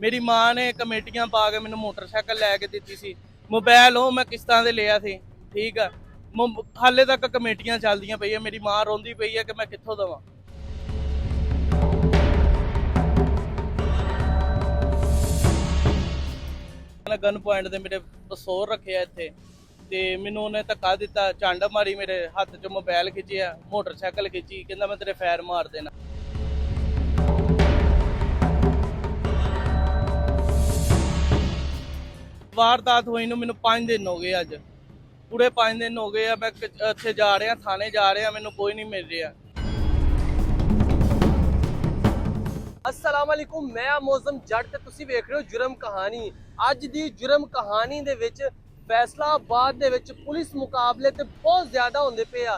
ਮੇਰੀ ਮਾਂ ਨੇ ਕਮੇਟੀਆਂ ਪਾ ਕੇ ਮੈਨੂੰ ਮੋਟਰਸਾਈਕਲ ਲੈ ਕੇ ਦਿੱਤੀ ਸੀ। ਮੋਬਾਈਲ ਉਹ ਮੈਂ ਕਿਸ਼ਤਾਂ ਦੇ ਲਿਆ ਸੀ। ਠੀਕ ਆ, ਹਾਲੇ ਤੱਕ ਕਮੇਟੀਆਂ ਚੱਲਦੀਆਂ ਪਈਆਂ। ਮੇਰੀ ਮਾਂ ਰੋਂਦੀ ਪਈ ਹੈ ਕਿ ਮੈਂ ਕਿੱਥੋਂ ਦੇਵਾਂ। ਗਨ ਪੁਆਇੰਟ ਦੇ ਮੇਰੇ ਪਸੋਰ ਰੱਖਿਆ ਇੱਥੇ ਤੇ ਮੈਨੂੰ ਉਹਨੇ ਧੱਕਾ ਦਿੱਤਾ, ਝੰਡ ਮਾਰੀ, ਮੇਰੇ ਹੱਥ 'ਚ ਮੋਬਾਈਲ ਖਿੱਚਿਆ, ਮੋਟਰਸਾਈਕਲ ਖਿੱਚੀ, ਕਹਿੰਦਾ ਮੈਂ ਤੇਰੇ ਫੈਰ ਮਾਰ ਦੇਣਾ। ਵਾਰਦਾਤ ਹੋਈ ਨੂੰ ਮੈਨੂੰ 5 ਦਿਨ ਹੋ ਗਏ। ਅੱਜ ਪੂਰੇ 5 ਦਿਨ ਹੋ ਗਏ ਆ। ਮੈਂ ਇੱਥੇ ਜਾ ਰਿਹਾ, ਥਾਣੇ ਜਾ ਰਿਹਾ, ਮੈਨੂੰ ਕੋਈ ਨਹੀਂ ਮਿਲ ਰਿਹਾ। अस्सलाम वालेकुम, मैं मौसम जट ते तुसी वेख रहे हो जुर्म कहानी। अज दी जुर्म कहानी दे विच फैसलाबाद दे विच पुलिस मुकाबले ते बहुत ज़्यादा होंदे पे आ,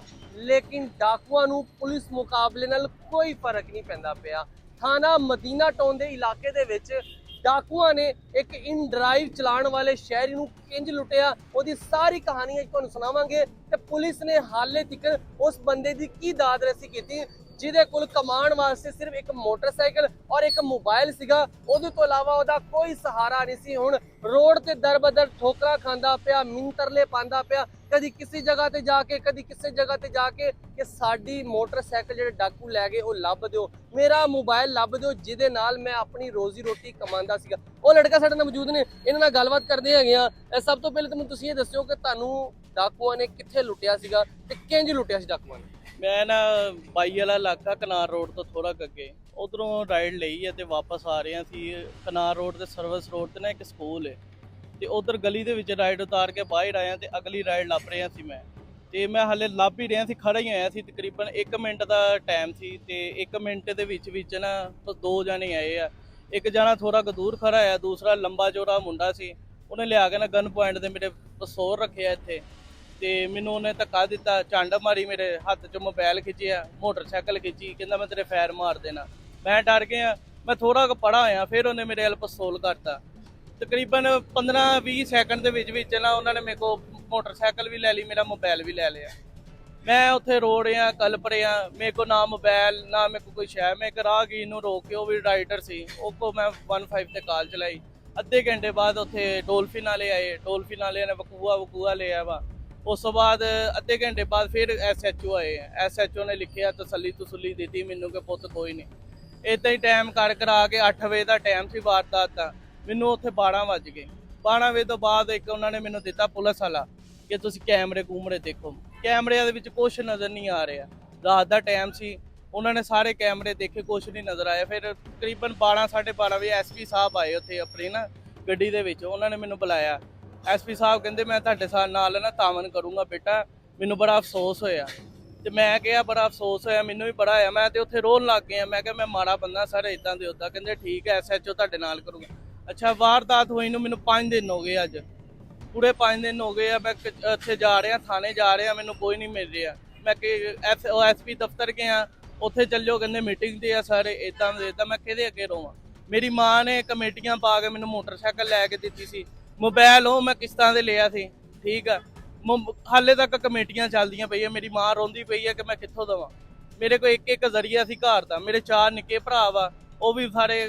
लेकिन डाकुआं नूं पुलिस मुकाबले नाल कोई फर्क नहीं पैंदा पिया। थाना मदीना टाउन दे इलाके दे विच डाकुआं ने एक इन ड्राइव चलाण वाले शहरी नूं किंज लुटिया, ओदी सारी कहानी अज तुहानूं सुणावांगे ते पुलिस ने हाले तक उस बंदे दी की दाद रसी कीती ਜਿਹਦੇ ਕੋਲ ਕਮਾਉਣ ਵਾਸਤੇ ਸਿਰਫ ਇੱਕ ਮੋਟਰਸਾਈਕਲ ਔਰ ਇੱਕ ਮੋਬਾਈਲ ਸੀਗਾ। ਉਹਦੇ ਤੋਂ ਇਲਾਵਾ ਉਹਦਾ ਕੋਈ ਸਹਾਰਾ ਨਹੀਂ ਸੀ। ਹੁਣ ਰੋਡ ਤੇ ਦਰ-ਬਦਰ ਠੋਕਰਾਂ ਖਾਂਦਾ ਪਿਆ, ਮਿੰਤਰਲੇ ਪਾਉਂਦਾ ਪਿਆ, ਕਦੀ ਕਿਸੇ ਜਗ੍ਹਾ ਤੇ ਜਾ ਕੇ, ਕਦੀ ਕਿਸੇ ਜਗ੍ਹਾ ਤੇ ਜਾ ਕੇ ਕਿ ਸਾਡੀ ਮੋਟਰਸਾਈਕਲ ਜਿਹੜੇ ਡਾਕੂ ਲੈ ਗਏ ਉਹ ਲੱਭ ਦਿਓ, ਮੇਰਾ ਮੋਬਾਈਲ ਲੱਭ ਦਿਓ, ਜਿਹਦੇ ਨਾਲ ਮੈਂ ਆਪਣੀ ਰੋਜ਼ੀ ਰੋਟੀ ਕਮਾਉਂਦਾ ਸੀਗਾ। ਉਹ ਲੜਕਾ ਸਾਡੇ ਨਾਲ ਮੌਜੂਦ ਨੇ, ਇਹਨਾਂ ਨਾਲ ਗੱਲਬਾਤ ਕਰਦੇ ਹੈਗੇ ਆ। ਸਭ ਤੋਂ ਪਹਿਲੇ ਤੁਸੀਂ ਇਹ ਦੱਸਿਓ ਕਿ ਤੁਹਾਨੂੰ ਡਾਕੂਆਂ ਨੇ ਕਿੱਥੇ ਲੁੱਟਿਆ ਸੀਗਾ ਤੇ ਕਿੰਜ ਲੁੱਟਿਆ ਸੀ ਡਾਕੂਆਂ ਨੇ। ਮੈਂ ਨਾ ਬਾਈ ਵਾਲਾ ਇਲਾਕਾ ਕਨਾਰ ਰੋਡ ਤੋਂ ਥੋੜਾ ਅੱਗੇ ਉਧਰੋਂ ਰਾਈਡ ਲਈ ਹੈ ਤੇ ਵਾਪਸ ਆ ਰਹੇ ਸੀ। ਕਨਾਰ ਰੋਡ ਤੇ ਸਰਵਿਸ ਰੋਡ ਤੇ ਨਾ ਇੱਕ ਸਕੂਲ ਹੈ ਤੇ ਉਧਰ ਗਲੀ ਦੇ ਵਿੱਚ ਰਾਈਡ ਉਤਾਰ ਕੇ ਬਾਹਰ ਆਇਆ ਤੇ ਅਗਲੀ ਰਾਈਡ ਲੱਭ ਰਿਹਾ ਸੀ ਮੈਂ। ਤੇ ਮੈਂ ਹਾਲੇ ਲੱਭ ਹੀ ਰਿਹਾ ਸੀ, ਖੜਾ ਹੀ ਆਇਆ ਸੀ। ਤਕਰੀਬਨ 1 ਮਿੰਟ ਦਾ ਟਾਈਮ ਸੀ ਤੇ 1 ਮਿੰਟ ਦੇ ਵਿੱਚ ਨਾ 2 ਜਣੇ ਆਏ ਆ। ਇੱਕ ਜਣਾ ਥੋੜਾ ਕੁ ਦੂਰ ਖੜਾ ਆ, ਦੂਸਰਾ ਲੰਬਾ ਚੌੜਾ ਮੁੰਡਾ ਸੀ। ਉਹਨੇ ਲਿਆ ਕੇ ਨਾ ਗਨ ਪੁਆਇੰਟ ਦੇ ਮੇਰੇ ਪਸੋਰ ਰੱਖਿਆ ਇੱਥੇ ਤੇ ਮੈਨੂੰ ਉਹਨੇ ਧੱਕਾ ਦਿੱਤਾ, ਝੰਡ ਮਾਰੀ, ਮੇਰੇ ਹੱਥ 'ਚ ਮੋਬਾਈਲ ਖਿੱਚਿਆ, ਮੋਟਰਸਾਈਕਲ ਖਿੱਚੀ, ਕਹਿੰਦਾ ਮੈਂ ਤੇਰੇ ਫੈਰ ਮਾਰ ਦੇਣਾ। ਮੈਂ ਡਰ ਗਿਆ, ਮੈਂ ਥੋੜਾ ਕੁ ਪੜਾ ਹੋਇਆ। ਫਿਰ ਉਹਨੇ ਮੇਰੇ ਵੱਲ ਪਿਸਤੌਲ ਕਰਤਾ। ਤਕਰੀਬਨ 15-20 ਸੈਕਿੰਡ ਦੇ ਵਿੱਚ ਨਾ ਉਹਨਾਂ ਨੇ ਮੇਰੇ ਕੋਲ ਮੋਟਰਸਾਈਕਲ ਵੀ ਲੈ ਲਈ, ਮੇਰਾ ਮੋਬਾਈਲ ਵੀ ਲੈ ਲਿਆ। ਮੈਂ ਉੱਥੇ ਰੋ ਰਿਹਾ, ਕਲਪ ਰਿਹਾ, ਮੇਰੇ ਕੋਲ ਨਾ ਮੋਬਾਈਲ ਨਾ ਮੇਰੇ ਕੋਲ ਕੋਈ ਸ਼ੈ। ਮੈਂ ਇੱਕ ਰਾਹਗੀਰ ਨੂੰ ਰੋਕ ਕੇ, ਉਹ ਵੀ ਰਾਈਡਰ ਸੀ, ਉਹ ਕੋ ਮੈਂ 15 ਤੇ ਕਾਲ ਚਲਾਈ। ਅੱਧੇ ਘੰਟੇ ਬਾਅਦ ਉੱਥੇ ਡੋਲਫਿਨ ਵਾਲੇ ਆਏ, ਡੋਲਫਿਨ ਵਾਲਿਆਂ ਨੇ ਵਕੂਆ ਲਿਆ ਵਾ। ਉਸ ਤੋਂ ਬਾਅਦ ਅੱਧੇ ਘੰਟੇ ਬਾਅਦ ਫਿਰ SHO ਆਏ। SHO ਨੇ ਲਿਖਿਆ, ਤਸੱਲੀ ਦਿੱਤੀ ਮੈਨੂੰ ਕਿ ਪੁੱਤ ਕੋਈ ਨਹੀਂ। ਇੱਦਾਂ ਹੀ ਟਾਈਮ ਕਰਾ ਕੇ 8 ਵਜੇ ਦਾ ਟਾਈਮ ਸੀ ਵਾਰਦਾਤ ਦਾ। ਮੈਨੂੰ ਉੱਥੇ 12 ਵੱਜ ਗਏ। 12 ਵਜੇ ਤੋਂ ਬਾਅਦ ਇੱਕ ਉਹਨਾਂ ਨੇ ਮੈਨੂੰ ਦਿੱਤਾ ਪੁਲਿਸ ਵਾਲਾ ਕਿ ਤੁਸੀਂ ਕੈਮਰੇ ਦੇਖੋ। ਕੈਮਰਿਆਂ ਦੇ ਵਿੱਚ ਕੁਛ ਨਜ਼ਰ ਨਹੀਂ ਆ ਰਿਹਾ। ਰਾਤ ਦਾ ਟਾਈਮ ਸੀ, ਉਹਨਾਂ ਨੇ ਸਾਰੇ ਕੈਮਰੇ ਦੇਖੇ, ਕੁਛ ਨਹੀਂ ਨਜ਼ਰ ਆਇਆ। ਫਿਰ ਤਕਰੀਬਨ 12-12:30 ਵਜੇ SP ਸਾਹਿਬ ਆਏ ਉੱਥੇ ਆਪਣੀ ਨਾ ਗੱਡੀ ਦੇ ਵਿੱਚ। ਉਹਨਾਂ ਨੇ ਮੈਨੂੰ ਬੁਲਾਇਆ। SP ਸਾਹਿਬ ਕਹਿੰਦੇ ਮੈਂ ਤੁਹਾਡੇ ਨਾਲ ਨਾ ਤਾਮਨ ਕਰੂੰਗਾ ਬੇਟਾ। ਮੈਨੂੰ ਬੜਾ ਅਫਸੋਸ ਹੋਇਆ ਤੇ ਮੈਂ ਕਿਹਾ ਬੜਾ ਅਫਸੋਸ ਹੋਇਆ, ਮੈਨੂੰ ਵੀ ਬੜਾ ਹੋਇਆ। ਮੈਂ ਤੇ ਉੱਥੇ ਰੋਣ ਲੱਗ ਗਿਆ। ਮੈਂ ਕਿਹਾ ਮੈਂ ਮਾੜਾ ਬੰਦਾ ਸਰ, ਇਦਾਂ ਦੇ ਉੱਦਾਂ। ਕਹਿੰਦੇ ਠੀਕ ਹੈ, SHO ਤੁਹਾਡੇ ਨਾਲ ਕਰੂੰਗਾ। ਅੱਛਾ, ਵਾਰਦਾਤ ਹੋਈ ਨੂੰ ਮੈਨੂੰ 5 ਦਿਨ ਹੋ ਗਏ। ਅੱਜ ਪੂਰੇ 5 ਦਿਨ ਹੋ ਗਏ ਆ। ਮੈਂ ਇੱਥੇ ਜਾ ਰਿਹਾ, ਥਾਣੇ ਜਾ ਰਿਹਾ, ਮੈਨੂੰ ਕੋਈ ਨਹੀਂ ਮਿਲ ਰਿਹਾ। ਮੈਂ ਕਿ SP ਦਫ਼ਤਰ ਗਿਆ, ਉੱਥੇ ਚੱਲਿਓ, ਕਹਿੰਦੇ ਮੀਟਿੰਗ ਤੇ ਆ ਸਾਰੇ, ਇਦਾਂ ਦੇ ਇਦਾਂ। ਮੈਂ ਕਿਹਦੇ ਅੱਗੇ ਰੋਵਾਂ? ਮੇਰੀ ਮਾਂ ਨੇ ਕਮੇਟੀਆਂ ਪਾ ਕੇ ਮੈਨੂੰ ਮੋਟਰਸਾਈਕਲ ਲੈ ਕੇ ਦਿੱਤੀ ਸੀ। ਮੋਬਾਈਲ ਉਹ ਮੈਂ ਕਿਸ਼ਤਾਂ ਦੇ ਲਿਆ ਸੀ। ਠੀਕ ਆ, ਹਾਲੇ ਤੱਕ ਕਮੇਟੀਆਂ ਚੱਲਦੀਆਂ ਪਈਆਂ। ਮੇਰੀ ਮਾਂ ਰੋਂਦੀ ਪਈ ਹੈ ਕਿ ਮੈਂ ਕਿੱਥੋਂ ਦੇਵਾਂ। ਮੇਰੇ ਕੋਲ ਇੱਕ ਜ਼ਰੀਆ ਸੀ ਘਰ ਦਾ। ਮੇਰੇ 4 ਨਿੱਕੇ ਭਰਾ ਵਾ, ਉਹ ਵੀ ਸਾਰੇ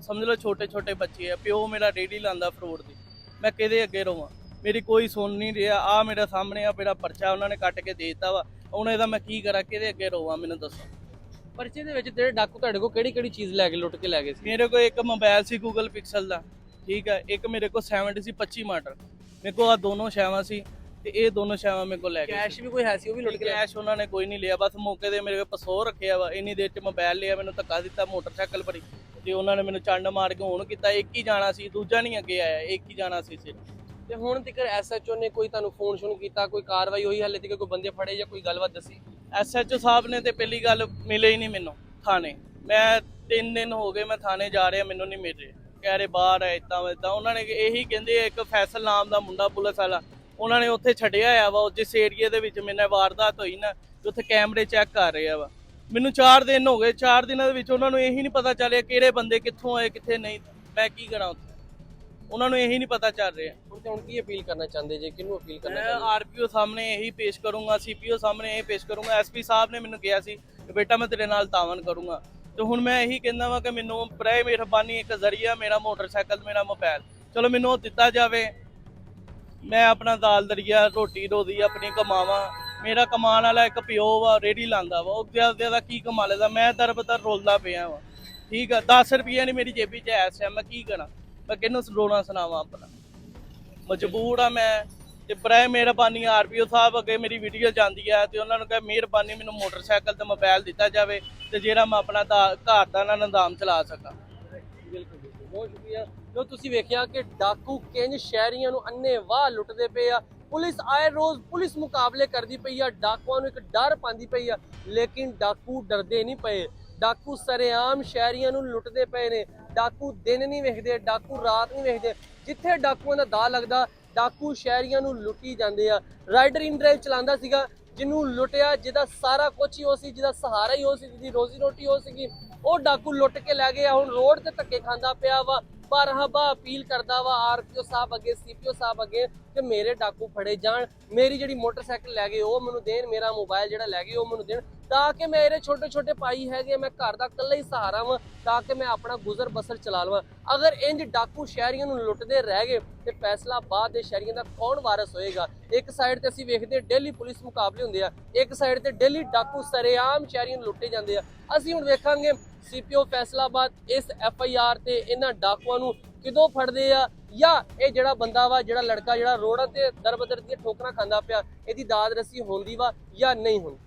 ਸਮਝ ਲਓ ਛੋਟੇ ਬੱਚੇ ਆ। ਪਿਓ ਮੇਰਾ ਰੇਹੜੀ ਲਾਉਂਦਾ ਫਰੂਟ ਦੀ। ਮੈਂ ਕਿਹਦੇ ਅੱਗੇ ਰੋਵਾਂ? ਮੇਰੀ ਕੋਈ ਸੁਣ ਨਹੀਂ ਰਿਹਾ। ਆ ਮੇਰੇ ਸਾਹਮਣੇ ਆ ਮੇਰਾ ਪਰਚਾ ਉਹਨਾਂ ਨੇ ਕੱਟ ਕੇ ਦੇ ਦਿੱਤਾ ਵਾ। ਹੁਣ ਇਹਦਾ ਮੈਂ ਕੀ ਕਰਾਂ? ਕਿਹਦੇ ਅੱਗੇ ਰੋਵਾਂ? ਮੈਨੂੰ ਦੱਸੋ। ਪਰਚੇ ਦੇ ਵਿੱਚ ਜਿਹੜੇ ਡਾਕੂ ਤੁਹਾਡੇ ਕੋਲ ਕਿਹੜੀ ਚੀਜ਼ ਲੈ ਕੇ ਲੁੱਟ ਕੇ ਲੈ ਗਏ ਸੀ? ਮੇਰੇ ਕੋਲ ਇੱਕ ਮੋਬਾਈਲ ਸੀ Google Pixel ਦਾ। ਠੀਕ ਹੈ, ਇੱਕ ਮੇਰੇ ਕੋਲ 70 ਸੀ 25 ਮਾਡਲ। ਮੇਰੇ ਕੋਲ ਆ ਦੋਨੋਂ ਸ਼ੈਵਾਂ ਸੀ ਤੇ ਇਹ ਦੋਨੋਂ ਸ਼ੈਵਾਂ ਮੇਰੇ ਕੋਲ ਲੈ ਗਏ। ਕੈਸ਼ ਵੀ ਕੋਈ ਹੈ ਸੀ, ਉਹ ਵੀ ਲੁੱਟ ਕੇ? ਕੈਸ਼ ਉਹਨਾਂ ਨੇ ਕੋਈ ਨਹੀਂ ਲਿਆ, ਬਸ ਮੌਕੇ ਤੇ ਮੇਰੇ ਕੋਲ ਪਸੋਰ ਰੱਖਿਆ ਵਾ। ਇੰਨੀ ਦੇਰ 'ਚ ਮੋਬਾਈਲ ਲਿਆ, ਮੈਨੂੰ ਧੱਕਾ ਦਿੱਤਾ, ਮੋਟਰਸਾਈਕਲ ਭਰੀ ਤੇ ਉਹਨਾਂ ਨੇ ਮੈਨੂੰ ਚੰਡ ਮਾਰ ਕੇ ਹੁਣ ਕੀਤਾ। ਇੱਕ ਹੀ ਜਾਣਾ ਸੀ, ਦੂਜਾ ਨਹੀਂ ਅੱਗੇ ਆਇਆ, ਇੱਕ ਹੀ ਜਾਣਾ ਸੀ ਸਿਰਫ। ਤੇ ਹੁਣ ਤੱਕ SHO ਨੇ ਕੋਈ ਤੁਹਾਨੂੰ ਫੋਨ ਕੀਤਾ, ਕੋਈ ਕਾਰਵਾਈ ਹੋਈ ਹਾਲੇ ਤੱਕ? ਕੋਈ ਬੰਦੇ ਫੜੇ ਜਾਂ ਕੋਈ ਗੱਲਬਾਤ ਦੱਸੀ? SHO ਸਾਹਿਬ ਨੇ ਤੇ ਪਹਿਲੀ ਗੱਲ ਮਿਲੇ ਹੀ ਨਹੀਂ ਮੈਨੂੰ ਥਾਣੇ। ਮੈਂ 3 ਦਿਨ ਹੋ ਗਏ ਮੈਂ ਥਾਣੇ ਜਾ ਰਿਹਾ, ਮੈਨੂੰ ਨਹੀਂ ਮਿਲ ਰਹੇ। ਕਹਿ ਰਹੇ ਬਾਹਰ ਹੈ, ਇੱਦਾਂ ਉਹਨਾਂ ਨੇ ਇਹੀ ਕਹਿੰਦੇ। ਇੱਕ ਫੈਸਲ ਨਾਮ ਦਾ ਮੁੰਡਾ ਪੁਲਿਸ ਵਾਲਾ, ਉਹਨਾਂ ਨੇ ਉੱਥੇ ਛੱਡਿਆ ਆ ਵਾ ਜਿਸ ਏਰੀਏ ਦੇ ਵਿੱਚ ਮੇਰੇ ਨਾਲ ਵਾਰਦਾਤ ਹੋਈ ਨਾ, ਉੱਥੇ ਕੈਮਰੇ ਚੈੱਕ ਕਰ ਰਹੇ ਆ ਵਾ। ਮੈਨੂੰ 4 ਦਿਨ ਹੋ ਗਏ। 4 ਦਿਨਾਂ ਦੇ ਵਿੱਚ ਉਹਨਾਂ ਨੂੰ ਇਹੀ ਨਹੀਂ ਪਤਾ ਚੱਲ ਰਿਹਾ ਕਿਹੜੇ ਬੰਦੇ ਕਿੱਥੋਂ ਆਏ ਕਿੱਥੇ ਨਹੀਂ। ਮੈਂ ਕੀ ਕਰਾਂ ਉੱਥੇ? ਉਹਨਾਂ ਨੂੰ ਇਹੀ ਨਹੀਂ ਪਤਾ ਚੱਲ ਰਿਹਾ। ਹੁਣ ਕੀ ਅਪੀਲ ਕਰਨਾ ਚਾਹੁੰਦੇ ਜੇ? ਕਿਹਨੂੰ ਅਪੀਲ ਕਰਨਾ ਚਾਹੁੰਦੇ? ਮੈਂ RPO ਸਾਹਮਣੇ ਇਹੀ ਪੇਸ਼ ਕਰੂੰਗਾ, CPO ਸਾਹਮਣੇ ਇਹ ਪੇਸ਼ ਕਰੂੰਗਾ। SP ਸਾਹਿਬ ਨੇ ਮੈਨੂੰ ਕਿਹਾ ਸੀ ਕਿ ਬੇਟਾ ਮੈਂ ਤੇਰੇ ਨਾਲ ਤਾਵਨ ਕਰੂੰਗਾ। ਤੇ ਹੁਣ ਮੈਂ ਇਹੀ ਕਹਿੰਦਾ ਵਾਂ ਕਿ ਮੈਨੂੰ ਬੜੇ ਮਿਹਰਬਾਨੀ ਇੱਕ ਜ਼ਰੀਆ ਮੇਰਾ ਮੋਟਰਸਾਈਕਲ ਮੇਰਾ ਮੋਬਾਈਲ ਚਲੋ ਮੈਨੂੰ ਉਹ ਦਿੱਤਾ ਜਾਵੇ। ਮੈਂ ਆਪਣਾ ਦਾਲ ਦਰੀਆ ਰੋਟੀ ਰੋਦੀ ਆਪਣੀ ਕਮਾਵਾਂ। ਮੇਰਾ ਕਮਾਉਣ ਵਾਲਾ ਇੱਕ ਪਿਓ ਵਾ, ਰੇੜੀ ਲਾਂਦਾ ਵਾ, ਉਹ ਜ਼ਿਆਦਾ ਕੀ ਕਮਾ ਲੈਂਦਾ। ਮੈਂ ਦਰਬਦਰ ਰੋਲਦਾ ਪਿਆ ਵਾ, ਠੀਕ ਆ। 10 ਰੁਪਏ ਨਹੀਂ ਮੇਰੀ ਜੇਬੀ 'ਚ ਐਸ ਟਾਈਮ, ਮੈਂ ਕੀ ਕਰਾਂ? ਮੈਂ ਕਿਹਨੂੰ ਰੋਣਾ ਸੁਣਾਵਾਂ? ਆਪਣਾ ਮਜਬੂਰ ਆ ਮੈਂ। ਤੇ ਬੜੇ ਮਿਹਰਬਾਨੀ ਆਰਪੀਓ ਸਾਹਿਬ ਅੱਗੇ ਮੇਰੀ ਵੀਡੀਓ ਜਾਂਦੀ ਹੈ ਤੇ ਉਹਨਾਂ ਨੂੰ ਕਹੇ ਮਿਹਰਬਾਨੀ ਮੈਨੂੰ ਮੋਟਰਸਾਈਕਲ ਤੇ ਮੋਬਾਈਲ ਦਿੱਤਾ ਜਾਵੇ ਤੇ ਜਿਹੜਾ ਮੈਂ ਆਪਣਾ ਘਰ ਦਾ ਨਾਲ ਨਿਜ਼ਾਮ ਚਲਾ ਸਕਾਂ। ਬਿਲਕੁਲ ਬਿਲਕੁਲ, ਬਹੁਤ ਸ਼ੁਕਰੀਆ। ਜੋ ਤੁਸੀਂ ਵੇਖਿਆ ਕਿ ਡਾਕੂ ਕਿੰਜ ਸ਼ਹਿਰੀਆਂ ਨੂੰ ਅੰਨ੍ਹੇਵਾਹ ਲੁੱਟਦੇ ਪਏ ਆ। ਪੁਲਿਸ ਆਏ ਰੋਜ਼ ਪੁਲਿਸ ਮੁਕਾਬਲੇ ਕਰਦੀ ਪਈ ਆ, ਡਾਕੂਆਂ ਨੂੰ ਇੱਕ ਡਰ ਪਾਉਂਦੀ ਪਈ ਆ, ਲੇਕਿਨ ਡਾਕੂ ਡਰਦੇ ਨਹੀਂ ਪਏ। ਡਾਕੂ ਸਰੇਆਮ ਸ਼ਹਿਰੀਆਂ ਨੂੰ ਲੁੱਟਦੇ ਪਏ ਨੇ। ਡਾਕੂ ਦਿਨ ਨਹੀਂ ਵੇਖਦੇ, ਡਾਕੂ ਰਾਤ ਨਹੀਂ ਵੇਖਦੇ। ਜਿੱਥੇ ਡਾਕੂਆਂ ਦਾ ਦਾਅ ਲੱਗਦਾ ਡਾਕੂ ਸ਼ਹਿਰੀਆਂ ਨੂੰ ਲੁੱਟੀ ਜਾਂਦੇ ਆ। ਰਾਈਡਰ ਇਨ ਡਰਾਈਵ ਚਲਾਉਂਦਾ ਸੀਗਾ, ਜਿਹਨੂੰ ਲੁੱਟਿਆ, ਜਿਹਦਾ ਸਾਰਾ ਕੁਝ ਹੀ ਉਹ ਸੀ, ਜਿਹਦਾ ਸਹਾਰਾ ਹੀ ਉਹ ਸੀ, ਜਿਹਦੀ ਰੋਜ਼ੀ ਰੋਟੀ ਉਹ ਸੀਗੀ, ਉਹ ਡਾਕੂ ਲੁੱਟ ਕੇ ਲੈ ਗਿਆ। ਹੁਣ ਰੋਡ ਤੇ ਧੱਕੇ ਖਾਂਦਾ ਪਿਆ ਵਾ। ਪਰ ਹਬਾ ਅਪੀਲ ਕਰਦਾ ਵਾ ਆਰਪੀਓ ਸਾਹਿਬ ਅੱਗੇ, ਸੀਪੀਓ ਸਾਹਿਬ ਅੱਗੇ ਕਿ ਮੇਰੇ ਡਾਕੂ ਫੜੇ ਜਾਣ, ਮੇਰੀ ਜਿਹੜੀ ਮੋਟਰਸਾਈਕਲ ਲੈ ਗਏ ਉਹ ਮੈਨੂੰ ਦੇਣ, ਮੇਰਾ ਮੋਬਾਈਲ ਜਿਹੜਾ ਲੈ ਗਏ ਉਹ ਮੈਨੂੰ ਦੇਣ, ਤਾਂ ਕਿ ਮੇਰੇ ਛੋਟੇ ਛੋਟੇ ਭਾਈ ਹੈਗੇ, ਮੈਂ ਘਰ ਦਾ ਇਕੱਲਾ ਹੀ ਸਹਾਰਾ ਵਾਂ, ਤਾਂ ਕਿ ਮੈਂ ਆਪਣਾ ਗੁਜ਼ਰ ਬਸਰ ਚਲਾ ਲਵਾਂ। ਅਗਰ ਇੰਜ ਡਾਕੂ ਸ਼ਹਿਰੀਆਂ ਨੂੰ ਲੁੱਟਦੇ ਰਹਿ ਗਏ ਤੇ ਫੈਸਲਾਬਾਦ ਦੇ ਸ਼ਹਿਰੀਆਂ ਦਾ ਕੌਣ ਵਾਰਸ ਹੋਏਗਾ? ਇੱਕ ਸਾਈਡ ਤੇ ਅਸੀਂ ਵੇਖਦੇ ਡੇਲੀ ਪੁਲਿਸ ਮੁਕਾਬਲੇ ਹੁੰਦੇ ਆ, ਇੱਕ ਸਾਈਡ ਤੇ ਡੇਲੀ ਡਾਕੂ ਸਰੇਆਮ ਸ਼ਹਿਰੀਆਂ ਨੂੰ ਲੁੱਟੇ ਜਾਂਦੇ ਆ। ਅਸੀਂ ਹੁਣ ਵੇਖਾਂਗੇ ਸੀਪੀਓ ਫੈਸਲਾਬਾਦ ਇਸ FIR ਤੇ ਇਹਨਾਂ ਡਾਕੂਆਂ ਨੂੰ ਕਿਦੋਂ ਫੜਦੇ ਆ, ਜਾਂ ਇਹ ਜਿਹੜਾ ਬੰਦਾ ਵਾ, ਜਿਹੜਾ ਲੜਕਾ ਜਿਹੜਾ ਰੋਡਾਂ ਤੇ ਦਰਬਦਰ ਦੀਆਂ ਠੋਕਰਾਂ ਖਾਂਦਾ ਪਿਆ, ਇਹਦੀ ਦਾਦ ਰਸੀ ਹੁੰਦੀ ਵਾ ਜਾਂ ਨਹੀਂ ਹੁੰਦੀ।